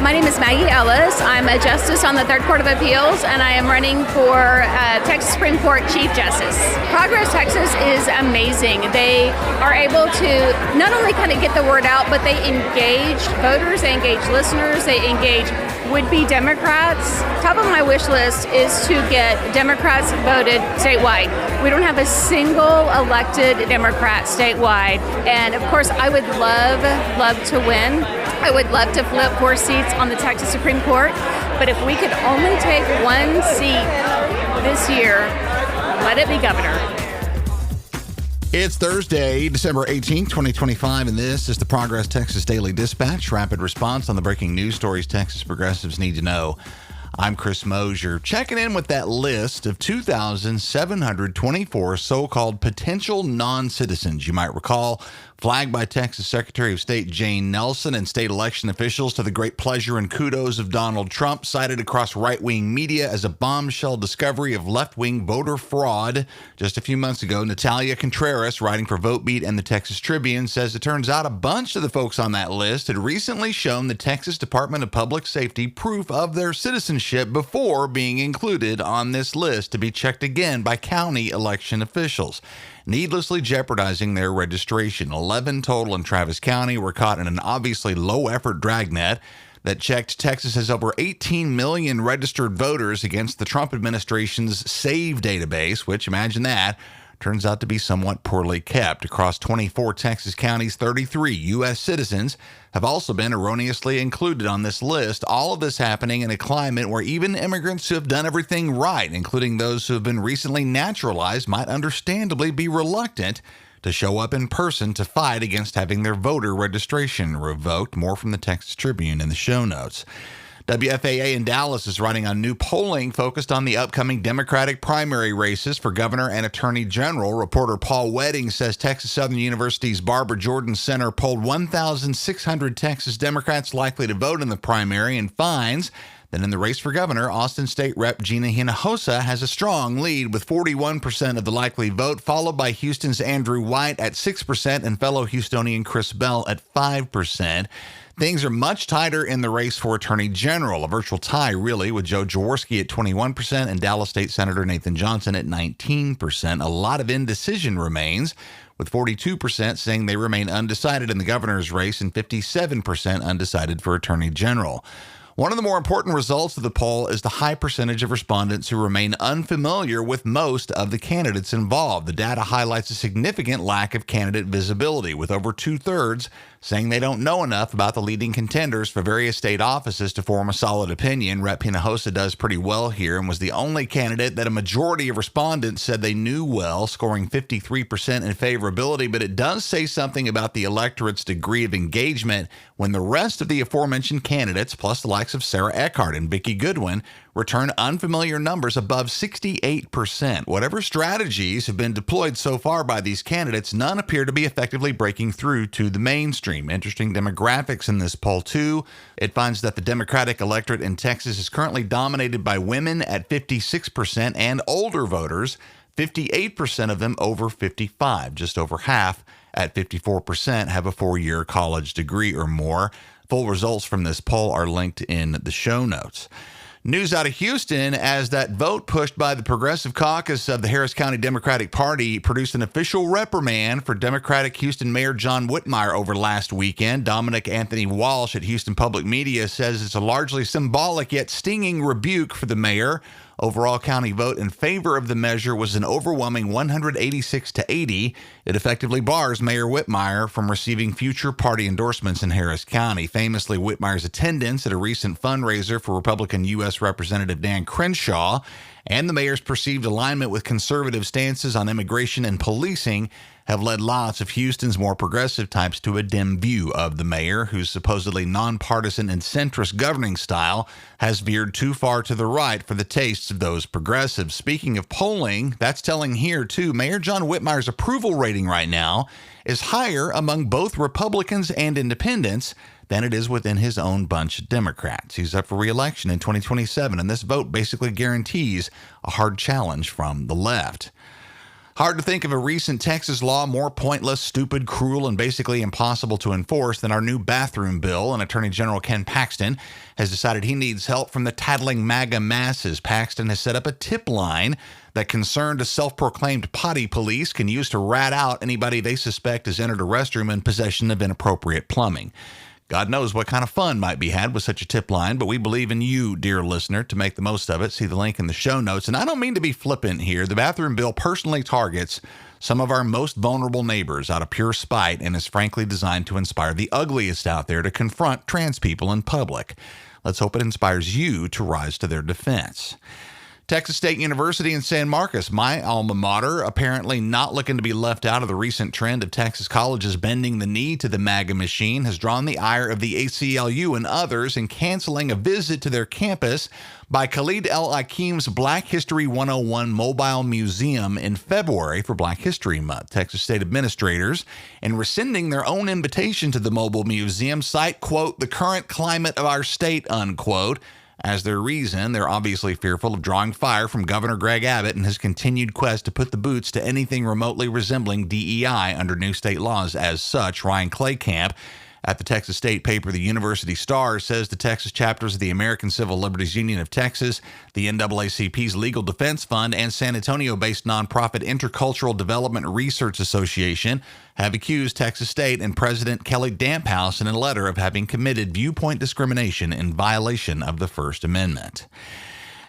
My name is Maggie Ellis. I'm a justice on the Third Court of Appeals, and I am running for Texas Supreme Court Chief Justice. Progress Texas is amazing. They are able to not only kind of get the word out, but they engage voters, they engage listeners, they engage would-be Democrats. Top of my wish list is to get Democrats voted statewide. We don't have a single elected Democrat statewide. And of course, I would love to win. I would love to flip 4 seats on the Texas Supreme Court. But if we could only take 1 seat this year, let it be governor. It's Thursday, December 18th, 2025, and this is the Progress Texas Daily Dispatch, rapid response on the breaking news stories Texas progressives need to know. I'm Chris Mosier, checking in with that list of 2,724 so-called potential non-citizens. You might recall, flagged by Texas Secretary of State Jane Nelson and state election officials to the great pleasure and kudos of Donald Trump, cited across right-wing media as a bombshell discovery of left-wing voter fraud. Just a few months ago, Natalia Contreras, writing for VoteBeat and the Texas Tribune, says it turns out a bunch of the folks on that list had recently shown the Texas Department of Public Safety proof of their citizenship before being included on this list to be checked again by county election officials, needlessly jeopardizing their registration. 11 total in Travis County were caught in an obviously low-effort dragnet that checked Texas has over 18 million registered voters against the Trump administration's SAVE database, which, imagine that, turns out to be somewhat poorly kept. Across 24 Texas counties, 33 U.S. citizens have also been erroneously included on this list. All of this happening in a climate where even immigrants who have done everything right, including those who have been recently naturalized, might understandably be reluctant to show up in person to fight against having their voter registration revoked. More from the Texas Tribune in the show notes. WFAA in Dallas is writing on new polling focused on the upcoming Democratic primary races for governor and attorney general. Reporter Paul Wedding says Texas Southern University's Barbara Jordan Center polled 1,600 Texas Democrats likely to vote in the primary and finds that in the race for governor, Austin State Rep. Gina Hinojosa has a strong lead with 41% of the likely vote, followed by Houston's Andrew White at 6% and fellow Houstonian Chris Bell at 5%. Things are much tighter in the race for Attorney General, a virtual tie, really, with Joe Jaworski at 21% and Dallas State Senator Nathan Johnson at 19%. A lot of indecision remains, with 42% saying they remain undecided in the governor's race and 57% undecided for Attorney General. One of the more important results of the poll is the high percentage of respondents who remain unfamiliar with most of the candidates involved. The data highlights a significant lack of candidate visibility, with over 2/3 saying they don't know enough about the leading contenders for various state offices to form a solid opinion. Rep. Hinojosa does pretty well here and was the only candidate that a majority of respondents said they knew well, scoring 53% in favorability. But it does say something about the electorate's degree of engagement when the rest of the aforementioned candidates, plus the likes of Sarah Eckhart and Vicki Goodwin, return unfamiliar numbers above 68%. Whatever strategies have been deployed so far by these candidates, none appear to be effectively breaking through to the mainstream. Interesting demographics in this poll, too. It finds that the Democratic electorate in Texas is currently dominated by women at 56% and older voters, 58% of them over 55. Just over half at 54% have a 4-year college degree or more. Full results from this poll are linked in the show notes. News out of Houston as that vote pushed by the Progressive Caucus of the Harris County Democratic Party produced an official reprimand for Democratic Houston Mayor John Whitmire over last weekend. Dominic Anthony Walsh at Houston Public Media says it's a largely symbolic yet stinging rebuke for the mayor. Overall county vote in favor of the measure was an overwhelming 186-80. It effectively bars Mayor Whitmire from receiving future party endorsements in Harris County. Famously, Whitmire's attendance at a recent fundraiser for Republican U.S. Representative Dan Crenshaw and the mayor's perceived alignment with conservative stances on immigration and policing have led lots of Houston's more progressive types to a dim view of the mayor, whose supposedly nonpartisan and centrist governing style has veered too far to the right for the tastes of those progressives. Speaking of polling, that's telling here, too. Mayor John Whitmire's approval rating right now is higher among both Republicans and independents than it is within his own bunch of Democrats. He's up for re-election in 2027, and this vote basically guarantees a hard challenge from the left. Hard to think of a recent Texas law more pointless, stupid, cruel, and basically impossible to enforce than our new bathroom bill. And Attorney General Ken Paxton has decided he needs help from the tattling MAGA masses. Paxton has set up a tip line that concerned self-proclaimed potty police can use to rat out anybody they suspect has entered a restroom in possession of inappropriate plumbing. God knows what kind of fun might be had with such a tip line, but we believe in you, dear listener, to make the most of it. See the link in the show notes. And I don't mean to be flippant here. The bathroom bill personally targets some of our most vulnerable neighbors out of pure spite and is frankly designed to inspire the ugliest out there to confront trans people in public. Let's hope it inspires you to rise to their defense. Texas State University in San Marcos, my alma mater, apparently not looking to be left out of the recent trend of Texas colleges bending the knee to the MAGA machine, has drawn the ire of the ACLU and others in canceling a visit to their campus by Khalid El-Akim's Black History 101 Mobile Museum in February for Black History Month. Texas State administrators, in rescinding their own invitation to the mobile museum, cite, quote, the current climate of our state, unquote. As their reason, they're obviously fearful of drawing fire from Governor Greg Abbott and his continued quest to put the boots to anything remotely resembling DEI under new state laws. As such, Ryan Claycamp at the Texas State paper The University Star says the Texas chapters of the American Civil Liberties Union of Texas, the NAACP's Legal Defense Fund, and San Antonio-based nonprofit Intercultural Development Research Association have accused Texas State and President Kelly Damphouse in a letter of having committed viewpoint discrimination in violation of the First Amendment.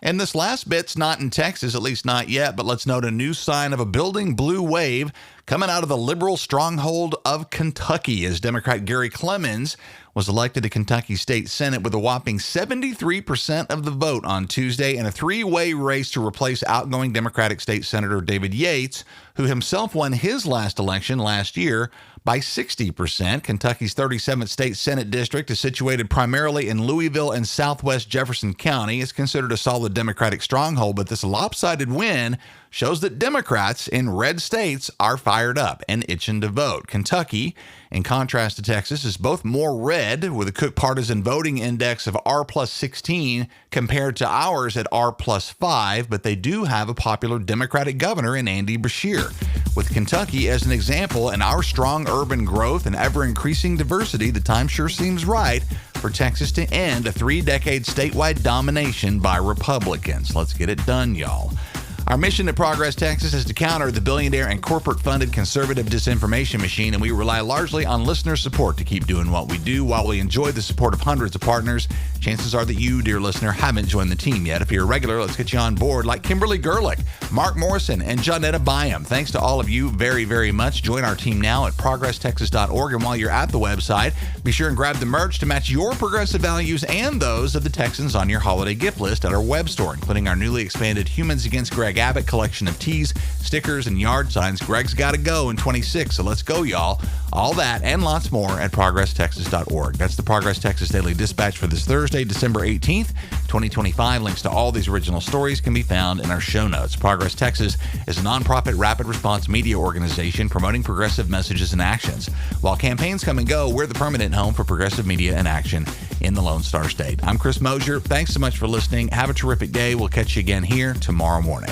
And this last bit's not in Texas, at least not yet, but let's note a new sign of a building blue wave coming out of the liberal stronghold of Kentucky as Democrat Gary Clemens was elected to Kentucky State Senate with a whopping 73% of the vote on Tuesday in a three-way race to replace outgoing Democratic State Senator David Yates, who himself won his last election last year by 60%. Kentucky's 37th State Senate District is situated primarily in Louisville and southwest Jefferson County. It's considered a solid Democratic stronghold, but this lopsided win shows that Democrats in red states are fired up and itching to vote. Kentucky, in contrast to Texas, is both more red, with a Cook Partisan Voting Index of R plus 16 compared to ours at R plus 5, but they do have a popular Democratic governor in Andy Beshear. With Kentucky as an example and our strong urban growth and ever-increasing diversity, the time sure seems right for Texas to end a 3-decade statewide domination by Republicans. Let's get it done, y'all. Our mission at Progress Texas is to counter the billionaire and corporate-funded conservative disinformation machine, and we rely largely on listener support to keep doing what we do. While we enjoy the support of hundreds of partners, chances are that you, dear listener, haven't joined the team yet. If you're a regular, let's get you on board, like Kimberly Gerlich, Mark Morrison, and Jonetta Byam. Thanks to all of you very, very much. Join our team now at progresstexas.org, and while you're at the website, be sure and grab the merch to match your progressive values and those of the Texans on your holiday gift list at our web store, including our newly expanded Humans Against Greg Abbott collection of tees, stickers, and yard signs. Greg's got to go in 26, so let's go, y'all. All that and lots more at progresstexas.org. That's the Progress Texas Daily Dispatch for this Thursday, December 18th, 2025. Links to all these original stories can be found in our show notes. Progress Texas is a nonprofit rapid response media organization promoting progressive messages and actions. While campaigns come and go, we're the permanent home for progressive media and action in the Lone Star State. I'm Chris Mosier. Thanks so much for listening. Have a terrific day. We'll catch you again here tomorrow morning.